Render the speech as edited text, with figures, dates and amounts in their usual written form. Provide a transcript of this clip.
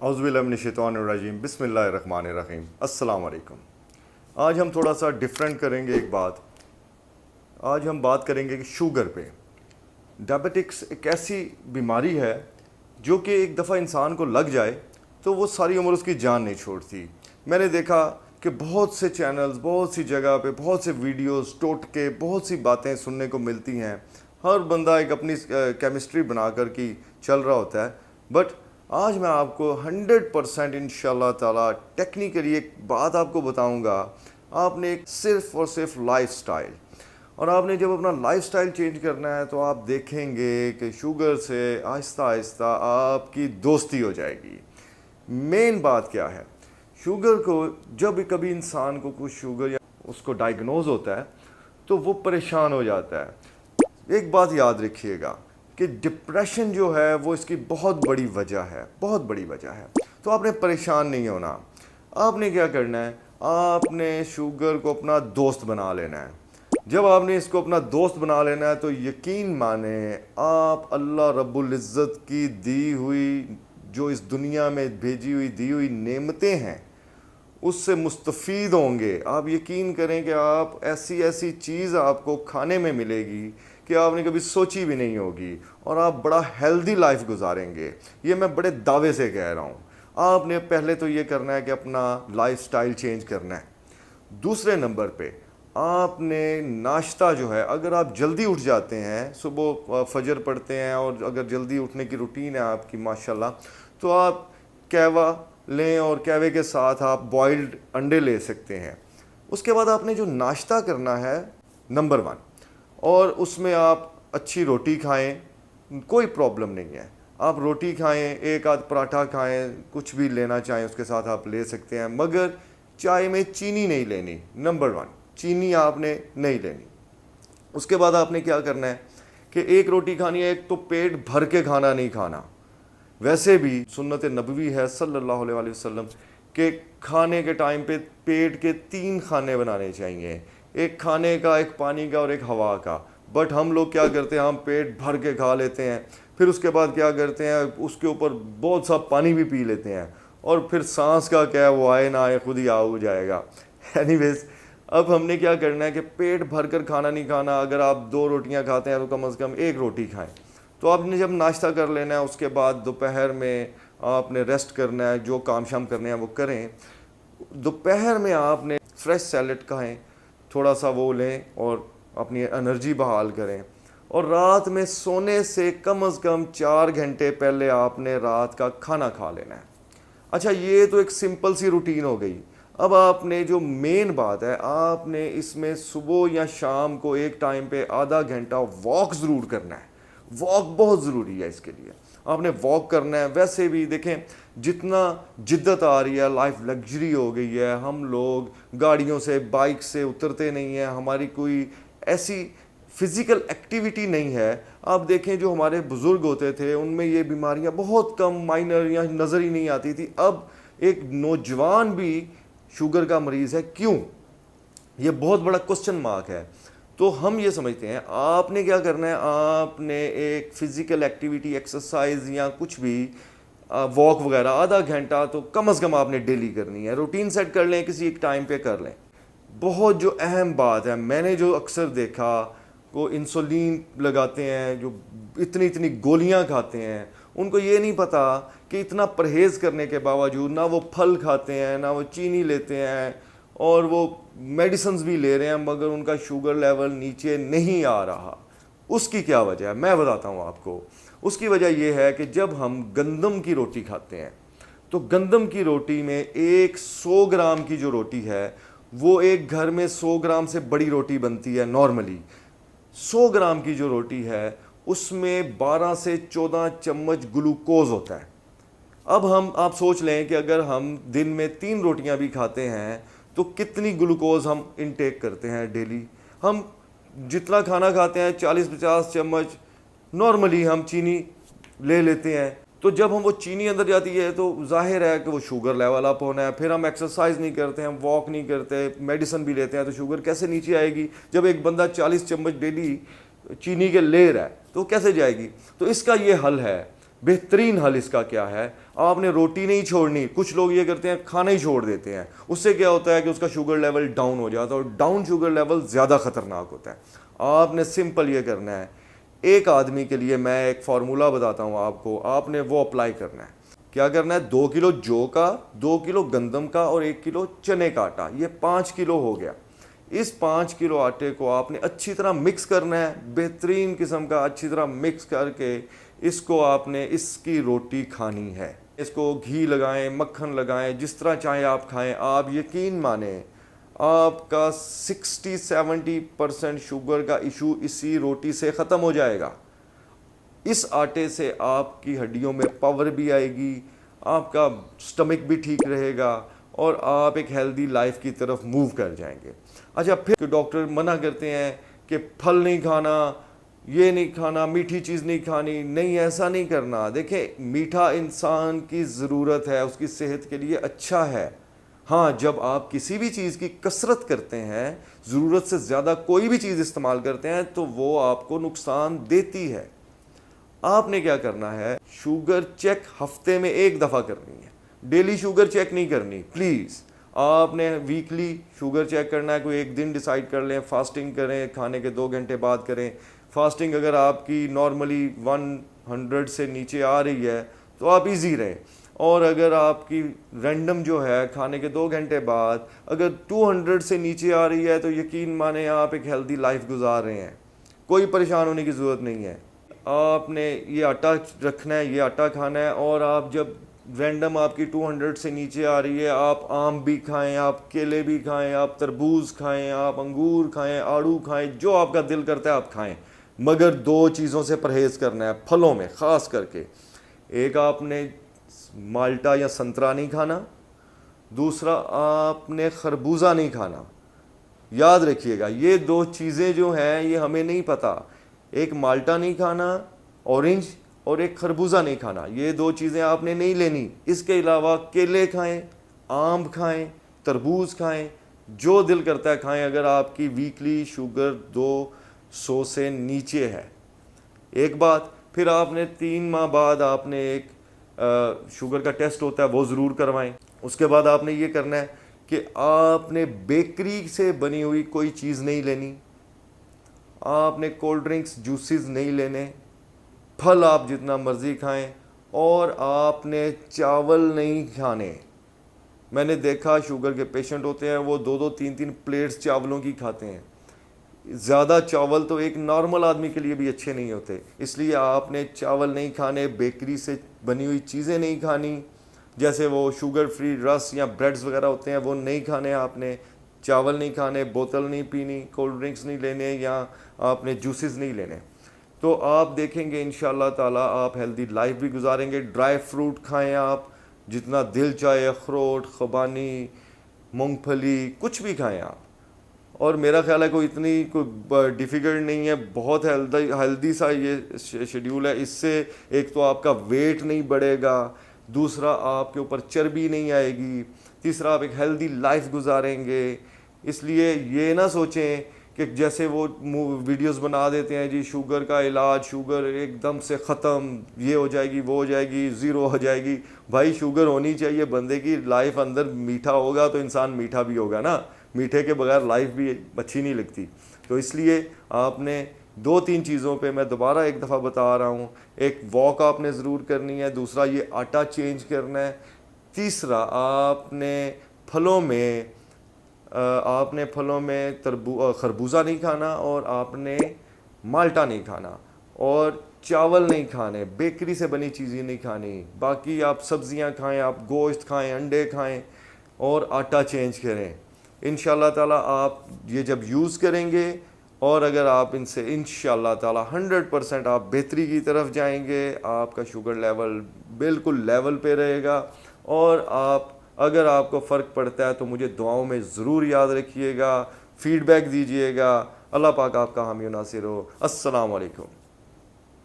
औज़ुबिल्लाहिमिनश्शैतानिर्रजीम बिस्मिल्लाहिर्रहमानिर्रहीम। अस्सलाम वालेकुम। आज हम थोड़ा सा डिफरेंट करेंगे एक बात। आज हम बात करेंगे कि शुगर पे। डायबिटिक्स एक ऐसी बीमारी है जो कि एक दफ़ा इंसान को लग जाए तो वो सारी उम्र उसकी जान नहीं छोड़ती। मैंने देखा कि बहुत से चैनल्स, बहुत सी जगह पे बहुत से वीडियोस, टोटके, बहुत सी बातें सुनने को मिलती हैं। हर बंदा एक अपनी केमिस्ट्री बनाकर की चल रहा होता है। बट आज मैं आपको 100% इंशाल्लाह ताला टेक्निकली एक बात आपको बताऊंगा। आपने एक सिर्फ और सिर्फ लाइफस्टाइल, और आपने जब अपना लाइफस्टाइल चेंज करना है तो आप देखेंगे कि शुगर से आहिस्ता आहिस्ता आपकी दोस्ती हो जाएगी। मेन बात क्या है, शुगर को जब भी कभी इंसान को कुछ शुगर या उसको डायग्नोज होता है तो वो परेशान हो जाता है। एक बात याद रखिएगा कि डिप्रेशन जो है वो इसकी बहुत बड़ी वजह है, बहुत बड़ी वजह है। तो आपने परेशान नहीं होना। आपने क्या करना है, आपने शुगर को अपना दोस्त बना लेना है। जब आपने इसको अपना दोस्त बना लेना है तो यकीन माने आप अल्लाह रब्बुल इज़्ज़त की दी हुई, जो इस दुनिया में भेजी हुई दी हुई नेमतें हैं, उससे मुस्तफ़ीद होंगे। आप यकीन करें कि आप ऐसी ऐसी चीज़ आपको खाने में मिलेगी कि आपने कभी सोची भी नहीं होगी, और आप बड़ा हेल्दी लाइफ गुजारेंगे। ये मैं बड़े दावे से कह रहा हूँ। आपने पहले तो ये करना है कि अपना लाइफस्टाइल चेंज करना है। दूसरे नंबर पे आपने नाश्ता जो है, अगर आप जल्दी उठ जाते हैं, सुबह फजर पढ़ते हैं और अगर जल्दी उठने की रूटीन है आपकी माशाल्लाह, तो आप कहवा लें और कहवे के साथ आप बॉइल्ड अंडे ले सकते हैं। उसके बाद आपने जो नाश्ता करना है नंबर 1, और उसमें आप अच्छी रोटी खाएं, कोई प्रॉब्लम नहीं है। आप रोटी खाएं, एक आध पराठा खाएं, कुछ भी लेना चाहें उसके साथ आप ले सकते हैं, मगर चाय में चीनी नहीं लेनी। नंबर 1, चीनी आपने नहीं लेनी। उसके बाद आपने क्या करना है कि एक रोटी खानी है, एक तो पेट भर के खाना नहीं खाना। वैसे भी सुन्नत नबवी है सल्लल्लाहु अलैहि वसल्लम के खाने के टाइम पे पेट के 3 खाने बनाने चाहिए, एक खाने का, एक पानी का और एक हवा का। बट हम लोग क्या करते हैं, हम पेट भर के खा लेते हैं, फिर उसके बाद क्या करते हैं, उसके ऊपर बहुत सा पानी भी पी लेते हैं, और फिर सांस का क्या है, वो आए ना आए खुद ही हो जाएगा। एनीवेज, अब हमने क्या करना है कि पेट भर कर खाना नहीं खाना। अगर आप 2 रोटियां खाते हैं तो कम से कम 1 रोटी खाएं। तो आपने जब नाश्ता कर लेना है, उसके बाद दोपहर में आपने रेस्ट करना है, जो काम शाम करने हैं वो करें। दोपहर में आपने फ्रेश सैलेड खाएं, थोड़ा सा वो लें और अपनी एनर्जी बहाल करें। और रात में सोने से कम 4 घंटे पहले आपने रात का खाना खा लेना है। अच्छा, ये तो एक सिंपल सी रूटीन हो गई। अब आपने जो मेन बात है, आपने इसमें सुबह या शाम को एक टाइम पे आधा घंटा वॉक ज़रूर करना है। वॉक बहुत ज़रूरी है इसके लिए, आपने वॉक करना है। वैसे भी देखें, जितना जिद्दत आ रही है, लाइफ लग्जरी हो गई है, हम लोग गाड़ियों से, बाइक से उतरते नहीं हैं, हमारी कोई ऐसी फिज़िकल एक्टिविटी नहीं है। आप देखें, जो हमारे बुज़ुर्ग होते थे उनमें ये बीमारियां बहुत कम, माइनर या नज़र ही नहीं आती थी। अब एक नौजवान भी शुगर का मरीज़ है, क्यों? ये बहुत बड़ा क्वेश्चन मार्क है। तो हम ये समझते हैं, आपने क्या करना है, आपने एक फ़िज़िकल एक्टिविटी, एक्सरसाइज या कुछ भी वॉक वगैरह आधा घंटा तो कम से कम आपने डेली करनी है। रूटीन सेट कर लें, किसी एक टाइम पे कर लें। बहुत जो अहम बात है, मैंने जो अक्सर देखा, वो इंसुलिन लगाते हैं, जो इतनी इतनी गोलियां खाते हैं, उनको ये नहीं पता कि इतना परहेज़ करने के बावजूद ना वो फल खाते हैं, ना वो चीनी लेते हैं, और वो मेडिसिन्स भी ले रहे हैं, मगर उनका शुगर लेवल नीचे नहीं आ रहा। उसकी क्या वजह है, मैं बताता हूँ आपको। उसकी वजह यह है कि जब हम गंदम की रोटी खाते हैं, तो गंदम की रोटी में एक 100 ग्राम की जो रोटी है, वो एक घर में 100 ग्राम से बड़ी रोटी बनती है नॉर्मली। 100 ग्राम की जो रोटी है उसमें 12 से 14 चम्मच ग्लूकोज होता है। अब आप सोच लें कि अगर हम दिन में 3 रोटियां भी खाते हैं तो कितनी ग्लूकोज हम इनटेक करते हैं डेली। हम जितना खाना खाते हैं 40-50 चम्मच नॉर्मली हम चीनी ले लेते हैं। तो जब हम वो चीनी अंदर जाती है तो जाहिर है कि वो शुगर लेवल अप होना है। फिर हम एक्सरसाइज नहीं करते, हम वॉक नहीं करते, मेडिसिन भी लेते हैं, तो शुगर कैसे नीचे आएगी? जब एक बंदा 40 चम्मच डेली चीनी के ले रहा है तो कैसे जाएगी? तो इसका ये हल है, बेहतरीन हल इसका क्या है, آپ نے روٹی نہیں چھوڑنی. کچھ لوگ یہ کرتے ہیں کھانا ہی چھوڑ دیتے ہیں, اس سے کیا ہوتا ہے کہ اس کا شوگر لیول ڈاؤن ہو جاتا ہے, اور ڈاؤن شوگر لیول زیادہ خطرناک ہوتا ہے. آپ نے سمپل یہ کرنا ہے, ایک آدمی کے لیے میں ایک فارمولہ بتاتا ہوں آپ کو, آپ نے وہ اپلائی کرنا ہے. کیا کرنا ہے, 2 کلو جو کا, 2 کلو گندم کا اور 1 کلو چنے کا آٹا, یہ 5 کلو ہو گیا. اس 5 کلو آٹے کو آپ نے اچھی طرح مکس کرنا ہے, بہترین قسم کا اچھی طرح مکس کر کے اس کو آپ نے اس کی روٹی کھانی ہے. اس کو گھی لگائیں, مکھن لگائیں, جس طرح چاہیں آپ کھائیں. آپ یقین مانیں آپ کا 60-70% شوگر کا ایشو اسی روٹی سے ختم ہو جائے گا. اس آٹے سے آپ کی ہڈیوں میں پاور بھی آئے گی, آپ کا سٹمک بھی ٹھیک رہے گا, اور آپ ایک ہیلدی لائف کی طرف موو کر جائیں گے. اچھا, پھر ڈاکٹر منع کرتے ہیں کہ پھل نہیں کھانا, یہ نہیں کھانا, میٹھی چیز نہیں کھانی. نہیں, ایسا نہیں کرنا. دیکھیں, میٹھا انسان کی ضرورت ہے, اس کی صحت کے لیے اچھا ہے. ہاں, جب آپ کسی بھی چیز کی کثرت کرتے ہیں, ضرورت سے زیادہ کوئی بھی چیز استعمال کرتے ہیں, تو وہ آپ کو نقصان دیتی ہے. آپ نے کیا کرنا ہے, شوگر چیک ہفتے میں 1 دفعہ کرنی ہے, ڈیلی شوگر چیک نہیں کرنی پلیز. آپ نے ویکلی شوگر چیک کرنا ہے. کوئی ایک دن ڈیسائیڈ کر لیں, فاسٹنگ کریں, کھانے کے 2 گھنٹے بعد کریں. فاسٹنگ اگر آپ کی نارملی 100 سے نیچے آ رہی ہے تو آپ ایزی رہیں, اور اگر آپ کی رینڈم جو ہے کھانے کے 2 گھنٹے بعد اگر 200 سے نیچے آ رہی ہے تو یقین مانیں آپ ایک ہیلدی لائف گزار رہے ہیں. کوئی پریشان ہونے کی ضرورت نہیں ہے. آپ نے یہ آٹا رکھنا ہے, یہ آٹا کھانا ہے, اور آپ جب رینڈم آپ کی 200 سے نیچے آ رہی ہے, آپ آم بھی کھائیں, آپ کیلے بھی کھائیں, آپ تربوز کھائیں, آپ انگور کھائیں, آڑو کھائیں, جو آپ کا دل کرتا ہے آپ کھائیں. مگر 2 چیزوں سے پرہیز کرنا ہے پھلوں میں خاص کر کے. ایک, آپ نے مالٹا یا سنترا نہیں کھانا. دوسرا, آپ نے خربوزہ نہیں کھانا. یاد رکھیے گا, یہ 2 چیزیں جو ہیں یہ ہمیں نہیں پتہ. ایک مالٹا نہیں کھانا, اورنج, اور ایک خربوزہ نہیں کھانا. یہ 2 چیزیں آپ نے نہیں لینی. اس کے علاوہ کیلے کھائیں, آم کھائیں, تربوز کھائیں, جو دل کرتا ہے کھائیں, اگر آپ کی ویکلی شوگر 200 سے نیچے ہے. ایک بات, پھر آپ نے 3 ماہ بعد آپ نے ایک شوگر کا ٹیسٹ ہوتا ہے, وہ ضرور کروائیں. اس کے بعد آپ نے یہ کرنا ہے کہ آپ نے بیکری سے بنی ہوئی کوئی چیز نہیں لینی, آپ نے کولڈ ڈرنکس, جوسز نہیں لینے, پھل آپ جتنا مرضی کھائیں, اور آپ نے چاول نہیں کھانے. میں نے دیکھا شوگر کے پیشنٹ ہوتے ہیں وہ 2-2 3-3 پلیٹس چاولوں کی کھاتے ہیں. زیادہ چاول تو ایک نارمل آدمی کے لیے بھی اچھے نہیں ہوتے, اس لیے آپ نے چاول نہیں کھانے, بیکری سے بنی ہوئی چیزیں نہیں کھانی, جیسے وہ شوگر فری رس یا بریڈز وغیرہ ہوتے ہیں وہ نہیں کھانے. آپ نے چاول نہیں کھانے, بوتل نہیں پینی, کولڈ ڈرنکس نہیں لینے, یا آپ نے جوسز نہیں لینے. تو آپ دیکھیں گے انشاءاللہ تعالیٰ آپ ہیلدی لائف بھی گزاریں گے. ڈرائی فروٹ کھائیں آپ جتنا دل چاہے, اخروٹ, خوبانی, مونگ پھلی, کچھ بھی کھائیں آپ. اور میرا خیال ہے کوئی اتنی کوئی ڈیفیکلٹ نہیں ہے, بہت ہیلدی سا یہ شیڈیول ہے. اس سے ایک تو آپ کا ویٹ نہیں بڑھے گا, دوسرا آپ کے اوپر چربی نہیں آئے گی, تیسرا آپ ایک ہیلدی لائف گزاریں گے. اس لیے یہ نہ سوچیں کہ جیسے وہ ویڈیوز بنا دیتے ہیں جی شوگر کا علاج, شوگر ایک دم سے ختم, یہ ہو جائے گی, وہ ہو جائے گی, 0 ہو جائے گی. بھائی شوگر ہونی چاہیے, بندے کی لائف اندر میٹھا ہوگا تو انسان میٹھا بھی ہوگا نا, میٹھے کے بغیر لائف بھی اچھی نہیں لگتی. تو اس لیے آپ نے 2-3 چیزوں پہ میں دوبارہ ایک دفعہ بتا رہا ہوں, ایک واک آپ نے ضرور کرنی ہے, دوسرا یہ آٹا چینج کرنا ہے, تیسرا آپ نے پھلوں میں خربوزہ نہیں کھانا, اور آپ نے مالٹا نہیں کھانا, اور چاول نہیں کھانے, بیکری سے بنی چیزیں نہیں کھانی. باقی آپ سبزیاں کھائیں, آپ گوشت کھائیں, انڈے کھائیں, اور آٹا چینج کریں. انشاءاللہ تعالیٰ آپ یہ جب یوز کریں گے, اور اگر آپ ان سے انشاءاللہ تعالیٰ 100% آپ بہتری کی طرف جائیں گے, آپ کا شوگر لیول بالکل لیول پہ رہے گا. اور اگر آپ کو فرق پڑتا ہے تو مجھے دعاؤں میں ضرور یاد رکھیے گا, فیڈ بیک دیجیے گا. اللہ پاک آپ کا حامی و ناصر ہو. السلام علیکم.